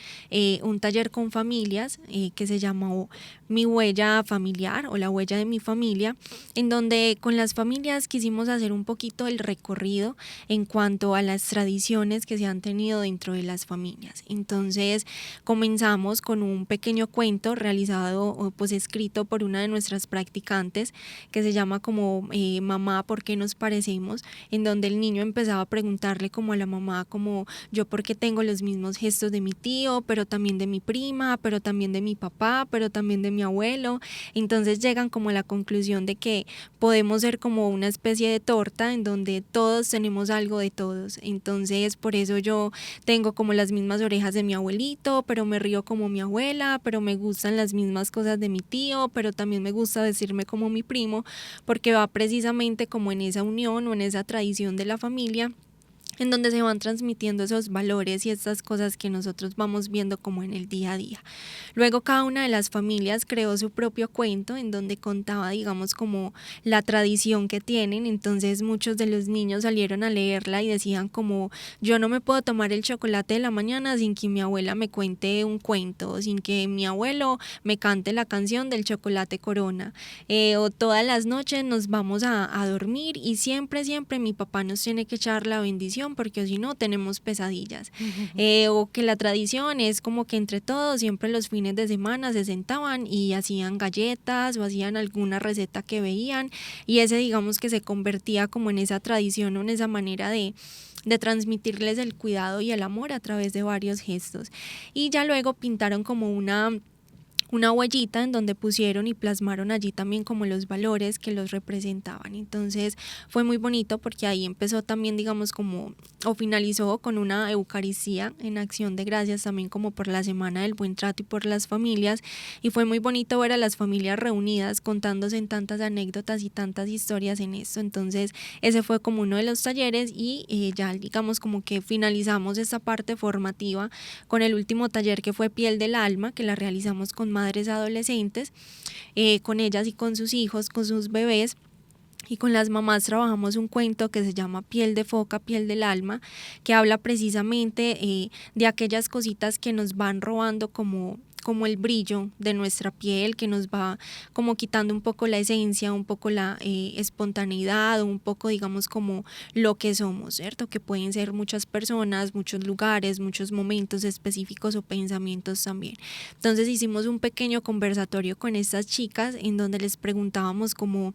un taller con familias que se llamó Mi Huella Familiar, o la huella de mi familia, en donde con las familias quisimos hacer un poquito el recorrido en cuanto a las tradiciones que se han tenido dentro de las familias. Entonces comenzamos con un pequeño cuento realizado, pues escrito por una de nuestras practicantes, que se llama como Mamá, ¿por qué nos parecemos?, en donde el niño empezaba a preguntarle como a la mamá como yo por qué tengo los mismos gestos de mi tío, pero también de mi prima, pero también de mi papá, pero también de mi abuelo. Entonces llegan como a la conclusión de que podemos ser como una especie de torta en donde todos tenemos algo de todos. Entonces por eso yo tengo como las mismas orejas de mi abuelito, pero me río como mi abuela, pero me gustan las mismas cosas de mi tío, pero también me gusta decirme como mi primo, porque va precisamente como en esa unión o en esa tradición de la familia, en donde se van transmitiendo esos valores y estas cosas que nosotros vamos viendo como en el día a día. Luego cada una de las familias creó su propio cuento en donde contaba, digamos, como la tradición que tienen. Entonces muchos de los niños salieron a leerla y decían como yo no me puedo tomar el chocolate de la mañana sin que mi abuela me cuente un cuento, sin que mi abuelo me cante la canción del chocolate Corona, o todas las noches nos vamos a dormir y siempre mi papá nos tiene que echar la bendición porque si no tenemos pesadillas. O que la tradición es como que entre todos siempre los fines de semana se sentaban y hacían galletas o hacían alguna receta que veían, y ese digamos que se convertía como en esa tradición o en esa manera de transmitirles el cuidado y el amor a través de varios gestos. Y ya luego pintaron como una huellita en donde pusieron y plasmaron allí también como los valores que los representaban. Entonces fue muy bonito porque ahí empezó también, digamos, como o finalizó con una Eucaristía en acción de gracias también como por la Semana del Buen Trato y por las familias, y fue muy bonito ver a las familias reunidas contándose en tantas anécdotas y tantas historias en esto. Entonces ese fue como uno de los talleres y ya digamos como que finalizamos esta parte formativa con el último taller que fue Piel del Alma, que la realizamos con madres adolescentes, con ellas y con sus hijos, con sus bebés. Y con las mamás trabajamos un cuento que se llama Piel de foca, piel del alma, que habla precisamente de aquellas cositas que nos van robando como el brillo de nuestra piel, que nos va como quitando un poco la esencia, un poco la espontaneidad, un poco digamos como lo que somos, ¿cierto? Que pueden ser muchas personas, muchos lugares, muchos momentos específicos o pensamientos también. Entonces hicimos un pequeño conversatorio con estas chicas en donde les preguntábamos como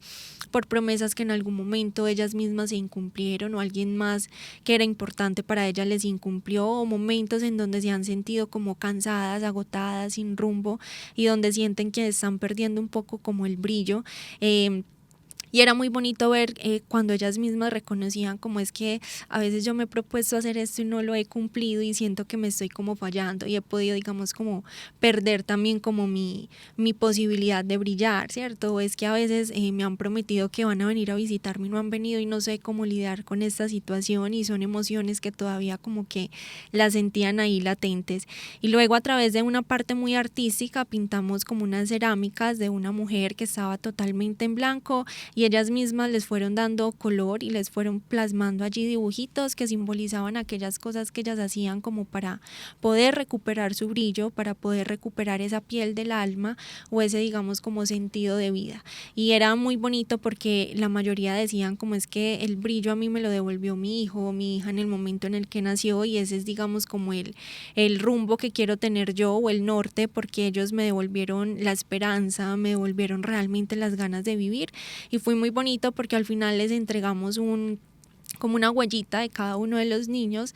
por promesas que en algún momento ellas mismas se incumplieron o alguien más que era importante para ellas les incumplió, o momentos en donde se han sentido como cansadas, agotadas, sin rumbo y donde sienten que están perdiendo un poco como el brillo. Y era muy bonito ver cuando ellas mismas reconocían como es que a veces yo me he propuesto hacer esto y no lo he cumplido y siento que me estoy como fallando y he podido digamos como perder también como mi posibilidad de brillar, ¿cierto? O es que a veces me han prometido que van a venir a visitarme y no han venido y no sé cómo lidiar con esta situación y son emociones que todavía como que las sentían ahí latentes. Y luego a través de una parte muy artística pintamos como unas cerámicas de una mujer que estaba totalmente en blanco y ellas mismas les fueron dando color y les fueron plasmando allí dibujitos que simbolizaban aquellas cosas que ellas hacían como para poder recuperar su brillo, para poder recuperar esa piel del alma o ese digamos como sentido de vida. Y era muy bonito porque la mayoría decían como es que el brillo a mí me lo devolvió mi hijo o mi hija en el momento en el que nació y ese es digamos como el rumbo que quiero tener yo o el norte, porque ellos me devolvieron la esperanza, me devolvieron realmente las ganas de vivir. Y fue muy bonito porque al final les entregamos como una huellita de cada uno de los niños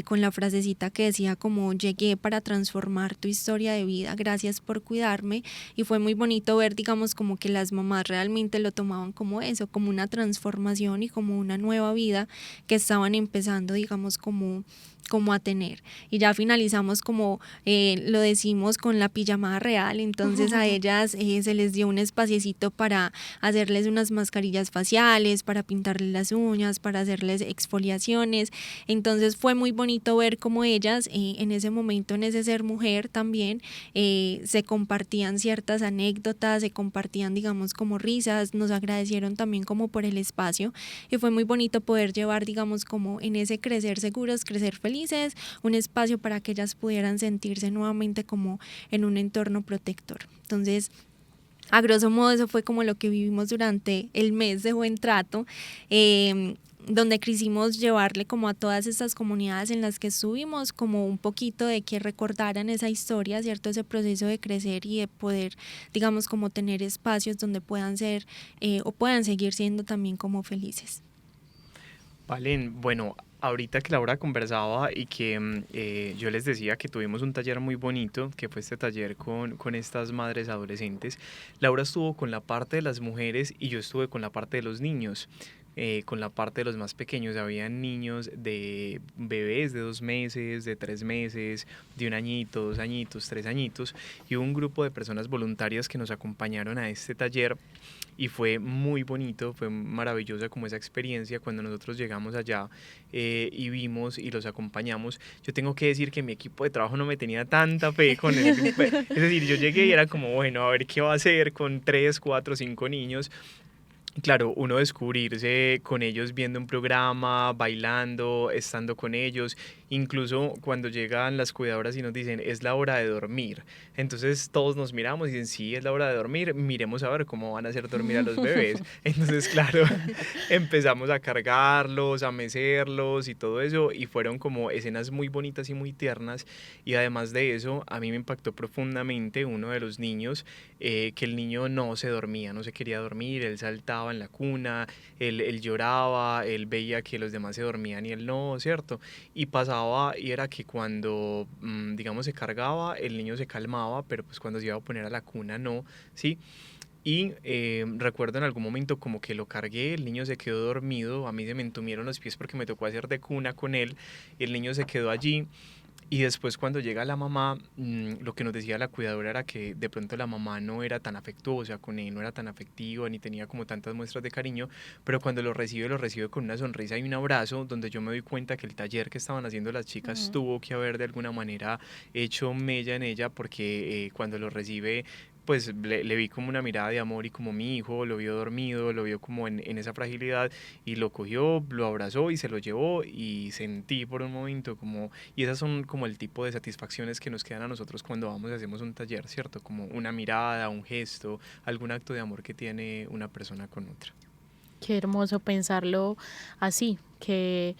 con la frasecita que decía como llegué para transformar tu historia de vida, gracias por cuidarme. Y fue muy bonito ver digamos como que las mamás realmente lo tomaban como eso, como una transformación y como una nueva vida que estaban empezando digamos como a tener. Y ya finalizamos como lo decimos con la pijamada real, entonces a ellas se les dio un espaciecito para hacerles unas mascarillas faciales, para pintarles las uñas, para hacerles exfoliaciones. Entonces fue muy bonito ver cómo ellas en ese momento, en ese ser mujer también se compartían ciertas anécdotas, se compartían digamos como risas, nos agradecieron también como por el espacio y fue muy bonito poder llevar digamos como en ese crecer seguros, crecer felices, un espacio para que ellas pudieran sentirse nuevamente como en un entorno protector. Entonces, a grosso modo eso fue como lo que vivimos durante el mes de Buen Trato, donde quisimos llevarle como a todas estas comunidades en las que estuvimos como un poquito de que recordaran esa historia, ¿cierto? Ese proceso de crecer y de poder, digamos, como tener espacios donde puedan ser o puedan seguir siendo también como felices. Valen, bueno, ahorita que Laura conversaba y que yo les decía que tuvimos un taller muy bonito, que fue este taller con estas madres adolescentes, Laura estuvo con la parte de las mujeres y yo estuve con la parte de los niños. Con la parte de los más pequeños, habían niños de bebés de 2 meses, de 3 meses, de 1 añito, 2 añitos, 3 añitos, y hubo un grupo de personas voluntarias que nos acompañaron a este taller y fue muy bonito, fue maravillosa como esa experiencia cuando nosotros llegamos allá y vimos y los acompañamos. Yo tengo que decir que mi equipo de trabajo no me tenía tanta fe con el grupo, es decir, yo llegué y era como, bueno, a ver qué va a hacer con 3, 4, 5 niños. Claro, uno descubrirse con ellos viendo un programa, bailando, estando con ellos, incluso cuando llegan las cuidadoras y nos dicen es la hora de dormir, entonces todos nos miramos y dicen sí, es la hora de dormir, miremos a ver cómo van a hacer dormir a los bebés. Entonces claro, empezamos a cargarlos, a mecerlos y todo eso, y fueron como escenas muy bonitas y muy tiernas. Y además de eso, a mí me impactó profundamente uno de los niños, que el niño no se dormía, no se quería dormir, él saltaba en la cuna, él lloraba, él veía que los demás se dormían y él no, ¿cierto? Y pasaba y era que cuando, digamos, se cargaba, el niño se calmaba, pero pues cuando se iba a poner a la cuna no, ¿sí? Y recuerdo en algún momento como que lo cargué, el niño se quedó dormido, a mí se me entumieron los pies porque me tocó hacer de cuna con él, y el niño se quedó allí. Y después cuando llega la mamá, lo que nos decía la cuidadora era que de pronto la mamá no era tan afectuosa con él, no era tan afectiva, ni tenía como tantas muestras de cariño, pero cuando lo recibe con una sonrisa y un abrazo, donde yo me doy cuenta que el taller que estaban haciendo las chicas tuvo que haber de alguna manera hecho mella en ella, porque cuando lo recibe pues le vi como una mirada de amor y como mi hijo lo vio dormido, lo vio como en esa fragilidad y lo cogió, lo abrazó y se lo llevó y sentí por un momento como, y esas son como el tipo de satisfacciones que nos quedan a nosotros cuando vamos y hacemos un taller, ¿cierto? Como una mirada, un gesto, algún acto de amor que tiene una persona con otra. Qué hermoso pensarlo así, que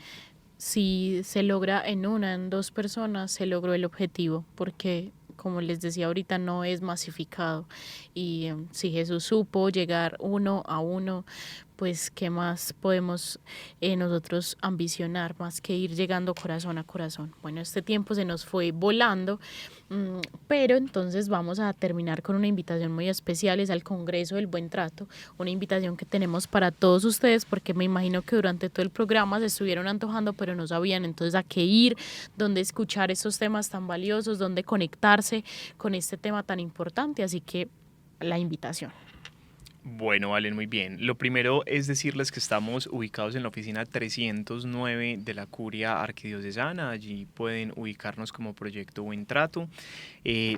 si se logra en dos personas, se logró el objetivo, porque como les decía ahorita, no es masificado. Y si Jesús supo llegar uno a uno, pues qué más podemos nosotros ambicionar, más que ir llegando corazón a corazón. Bueno, este tiempo se nos fue volando, pero entonces vamos a terminar con una invitación muy especial, es al Congreso del Buen Trato, una invitación que tenemos para todos ustedes, porque me imagino que durante todo el programa se estuvieron antojando, pero no sabían entonces a qué ir, dónde escuchar estos temas tan valiosos, dónde conectarse con este tema tan importante, así que la invitación. Bueno, Valen, muy bien. Lo primero es decirles que estamos ubicados en la oficina 309 de la Curia Arquidiocesana. Allí pueden ubicarnos como Proyecto Buen Trato.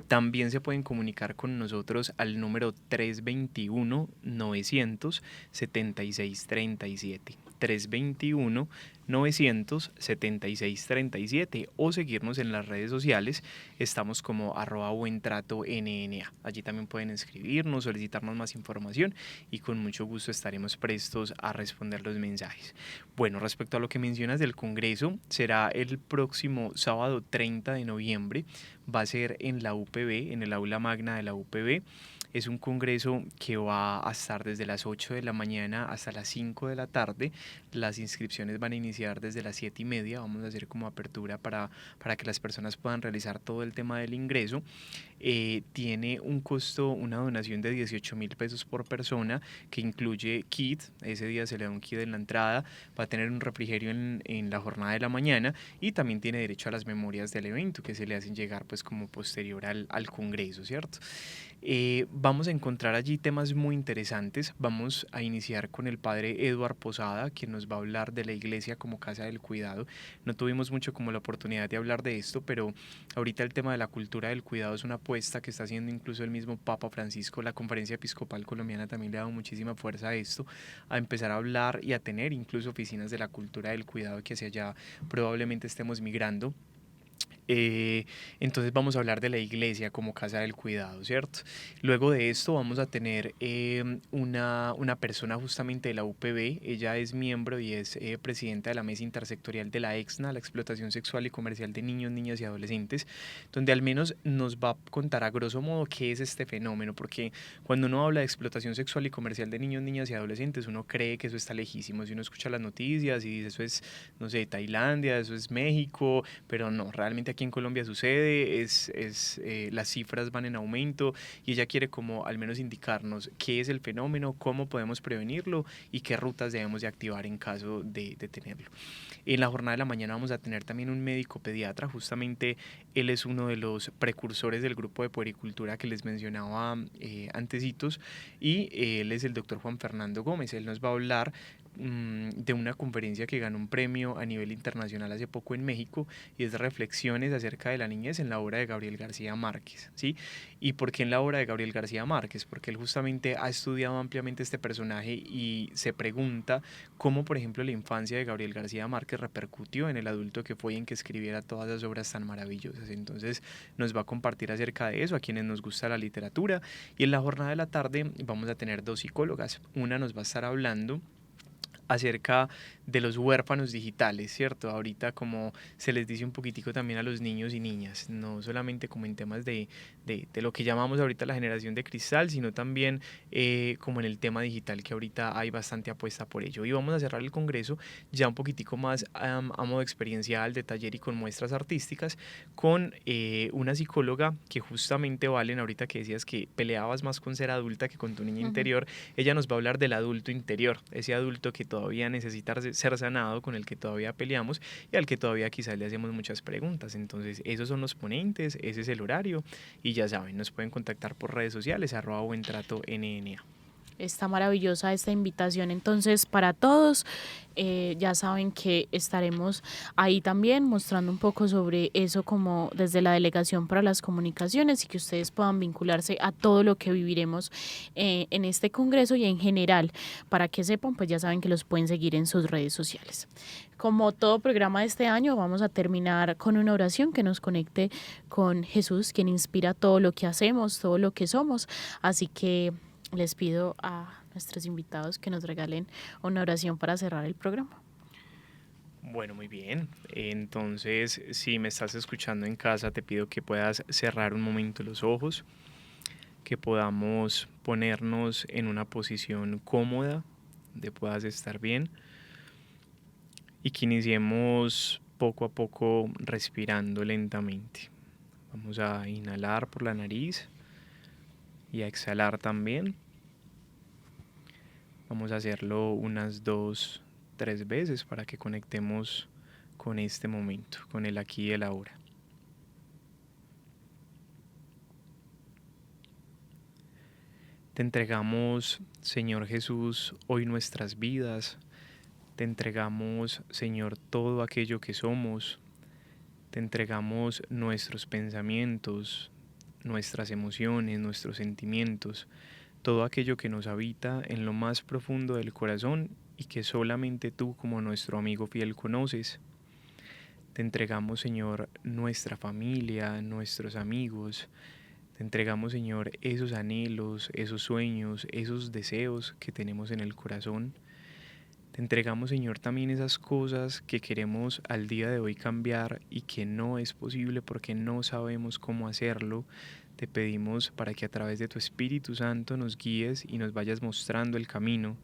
También se pueden comunicar con nosotros al número 321-900-7637. 321-976-37 o seguirnos en las redes sociales. Estamos como @buentrato_NNA. Allí también pueden escribirnos, solicitarnos más información y con mucho gusto estaremos prestos a responder los mensajes. Bueno, respecto a lo que mencionas del Congreso, será el próximo sábado 30 de noviembre. Va a ser en la UPB, en el aula magna de la UPB. Es un congreso que va a estar desde las 8 de la mañana hasta las 5 de la tarde. Las inscripciones van a iniciar desde las 7:30. Vamos a hacer como apertura para que las personas puedan realizar todo el tema del ingreso. Tiene un costo, una donación de 18.000 pesos por persona, que incluye kit. Ese día se le da un kit en la entrada, va a tener un refrigerio en la jornada de la mañana y también tiene derecho a las memorias del evento que se le hacen llegar pues como posterior al congreso, ¿cierto? Vamos a encontrar allí temas muy interesantes. Vamos a iniciar con el padre Eduard Posada, quien nos va a hablar de la iglesia como casa del cuidado. No tuvimos mucho como la oportunidad de hablar de esto, pero ahorita el tema de la cultura del cuidado es una apuesta que está haciendo incluso el mismo Papa Francisco. La Conferencia Episcopal Colombiana también le ha dado muchísima fuerza a esto, a empezar a hablar y a tener incluso oficinas de la cultura del cuidado, que hacia allá probablemente estemos migrando. Entonces vamos a hablar de la iglesia como casa del cuidado, ¿cierto? Luego de esto vamos a tener una persona justamente de la UPB. Ella es miembro y es presidenta de la mesa intersectorial de la EXNA, la explotación sexual y comercial de niños, niñas y adolescentes, donde al menos nos va a contar a grosso modo qué es este fenómeno, porque cuando uno habla de explotación sexual y comercial de niños, niñas y adolescentes, uno cree que eso está lejísimo. Si uno escucha las noticias y dice eso es, no sé, Tailandia, eso es México, pero no, realmente aquí en Colombia sucede, las cifras van en aumento y ella quiere como al menos indicarnos qué es el fenómeno, cómo podemos prevenirlo y qué rutas debemos de activar en caso de tenerlo. En la jornada de la mañana vamos a tener también un médico pediatra, justamente él es uno de los precursores del grupo de puericultura que les mencionaba antecitos, y él es el doctor Juan Fernando Gómez. Él nos va a hablar de una conferencia que ganó un premio a nivel internacional hace poco en México, y es reflexiones acerca de la niñez en la obra de Gabriel García Márquez, ¿sí? ¿Y por qué en la obra de Gabriel García Márquez? Porque él justamente ha estudiado ampliamente este personaje y se pregunta cómo, por ejemplo, la infancia de Gabriel García Márquez repercutió en el adulto que fue y en que escribiera todas las obras tan maravillosas. Entonces nos va a compartir acerca de eso a quienes nos gusta la literatura. Y en la jornada de la tarde vamos a tener dos psicólogas. Una nos va a estar hablando acerca de los huérfanos digitales, ¿cierto? Ahorita como se les dice un poquitico también a los niños y niñas, no solamente como en temas de lo que llamamos ahorita la generación de cristal, sino también como en el tema digital, que ahorita hay bastante apuesta por ello. Y vamos a cerrar el congreso ya un poquitico más a modo experiencial, de taller y con muestras artísticas, con una psicóloga que justamente, Valen, ahorita que decías que peleabas más con ser adulta que con tu niña interior, ella nos va a hablar del adulto interior, ese adulto que todavía necesita ser sanado, con el que todavía peleamos y al que todavía quizás le hacemos muchas preguntas. Entonces esos son los ponentes, ese es el horario y ya saben, nos pueden contactar por redes sociales @buentrato_NNA. Está maravillosa esta invitación entonces para todos. Ya saben que estaremos ahí también mostrando un poco sobre eso como desde la Delegación para las Comunicaciones y que ustedes puedan vincularse a todo lo que viviremos en este congreso y en general. Para que sepan, pues ya saben que los pueden seguir en sus redes sociales. Como todo programa de este año, vamos a terminar con una oración que nos conecte con Jesús, quien inspira todo lo que hacemos, todo lo que somos. Así que les pido a nuestros invitados que nos regalen una oración para cerrar el programa. Bueno, muy bien. Entonces, si me estás escuchando en casa, te pido que puedas cerrar un momento los ojos, que podamos ponernos en una posición cómoda, donde puedas estar bien, y que iniciemos poco a poco respirando lentamente. Vamos a inhalar por la nariz y a exhalar también. Vamos a hacerlo unas 2-3 veces para que conectemos con este momento, con el aquí y el ahora. Te entregamos, Señor Jesús, hoy nuestras vidas. Te entregamos, Señor, todo aquello que somos. Te entregamos nuestros pensamientos, nuestras emociones, nuestros sentimientos, todo aquello que nos habita en lo más profundo del corazón y que solamente tú como nuestro amigo fiel conoces. Te entregamos, Señor, nuestra familia, nuestros amigos. Te entregamos, Señor, esos anhelos, esos sueños, esos deseos que tenemos en el corazón. Te entregamos, Señor, también esas cosas que queremos al día de hoy cambiar y que no es posible porque no sabemos cómo hacerlo. Te pedimos para que a través de tu Espíritu Santo nos guíes y nos vayas mostrando el camino.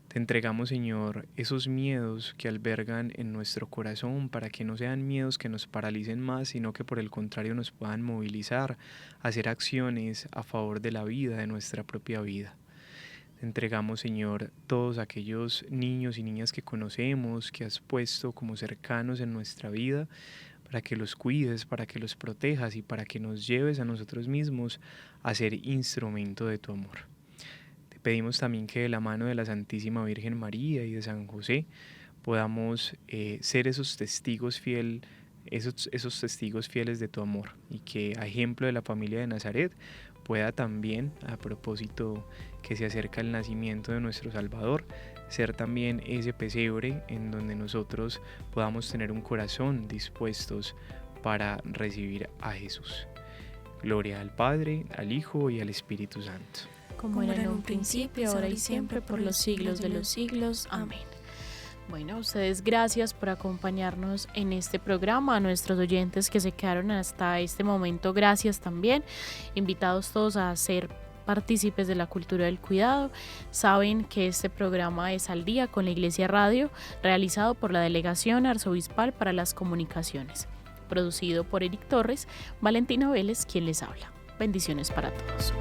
Te entregamos, Señor, esos miedos que albergan en nuestro corazón para que no sean miedos que nos paralicen más, sino que por el contrario nos puedan movilizar a hacer acciones a favor de la vida, de nuestra propia vida. Te entregamos, Señor, todos aquellos niños y niñas que conocemos, que has puesto como cercanos en nuestra vida, para que los cuides, para que los protejas y para que nos lleves a nosotros mismos a ser instrumento de tu amor. Te pedimos también que de la mano de la Santísima Virgen María y de San José podamos ser esos testigos fieles de tu amor y que a ejemplo de la familia de Nazaret pueda también, a propósito que se acerca el nacimiento de nuestro Salvador, ser también ese pesebre en donde nosotros podamos tener un corazón dispuestos para recibir a Jesús. Gloria al Padre, al Hijo y al Espíritu Santo. Como era en un principio, ahora y siempre, por los siglos de los siglos. Amén. Bueno, a ustedes gracias por acompañarnos en este programa, a nuestros oyentes que se quedaron hasta este momento, gracias también, invitados todos a ser partícipes de la cultura del cuidado. Saben que este programa es Al Día con la Iglesia Radio, realizado por la Delegación Arzobispal para las Comunicaciones, producido por Eric Torres, Valentina Vélez quien les habla. Bendiciones para todos.